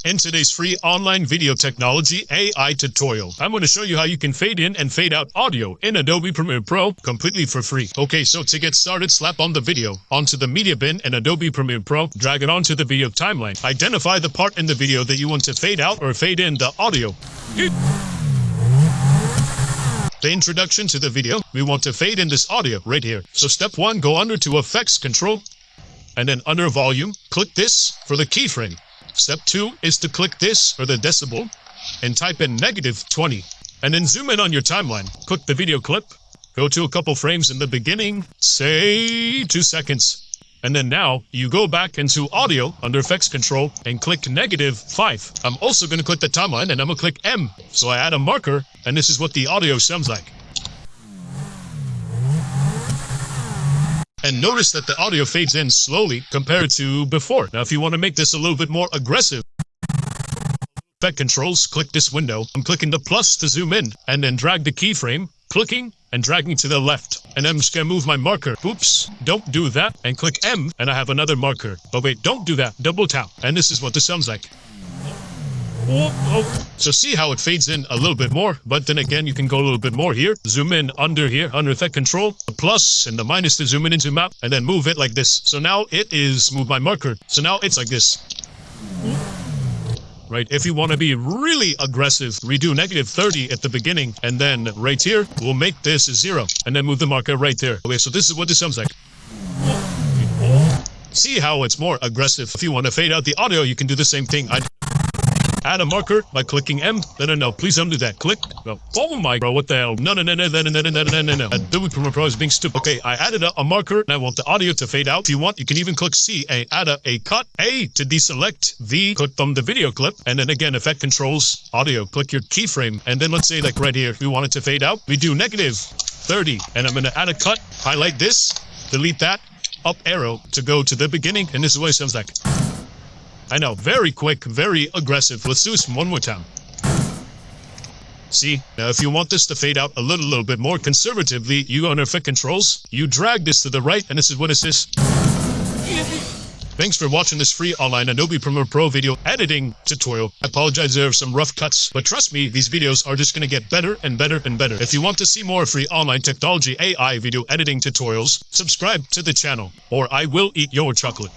In today's free online video technology AI tutorial, I'm going to show you how you can fade in and fade out audio in Adobe Premiere Pro completely for free. Okay, so to get started, slap on the video onto the media bin in Adobe Premiere Pro, drag it onto the video timeline. Identify the part in the video that you want to fade out or fade in the audio. The introduction to the video, we want to fade in this audio right here. So step 1, go under to Effects Control, and then under Volume, click this for the keyframe. Step 2 is to click this for the decibel and type in -20. And then zoom in on your timeline. Click the video clip, go to a couple frames in the beginning, say 2 seconds. And then now you go back into Audio under Effects Control and click -5. I'm also going to click the timeline and I'm going to click M. So I add a marker and this is what the audio sounds like. And notice that the audio fades in slowly compared to before. Now, if you want to make this a little bit more aggressive, Effect Controls, click this window. I'm clicking the plus to zoom in, and then drag the keyframe, clicking and dragging to the left. And I'm just going to move my marker. Oops, don't do that. And click M, and I have another marker. But wait, don't do that. Double tap. And this is what this sounds like. So see how it fades in a little bit more, but then again you can go a little bit more here, zoom in under here under Effect Control, the plus and the minus to zoom in into map, and then move it like this. So now it is, move my marker, so now it's like this. Right, if you want to be really aggressive, redo -30 at the beginning, and then right here we'll make this 0, and then move the marker right there. Okay, so this is what this sounds like. See how it's more aggressive. If you want to fade out the audio, you can do the same thing. Add a marker by clicking M. No, please don't do that. Click. No. Oh my, bro, what the hell? No. Adobe Premiere Pro is being stupid. Okay, I added a marker and I want the audio to fade out. If you want, you can even click C and add a cut. A to deselect. V, click from the video clip. And then again, Effect Controls, Audio, click your keyframe. And then let's say like right here, we want it to fade out. We do -30. And I'm going to add a cut, highlight this, delete that, up arrow to go to the beginning. And this is what it sounds like. I know, very quick, very aggressive. Let's do this one more time. See, now if you want this to fade out a little bit more conservatively, you go under Effect Controls, you drag this to the right, and this is what it says. Thanks for watching this free online Adobe Premiere Pro video editing tutorial. I apologize there are some rough cuts, but trust me, these videos are just going to get better and better and better. If you want to see more free online technology AI video editing tutorials, subscribe to the channel, or I will eat your chocolate.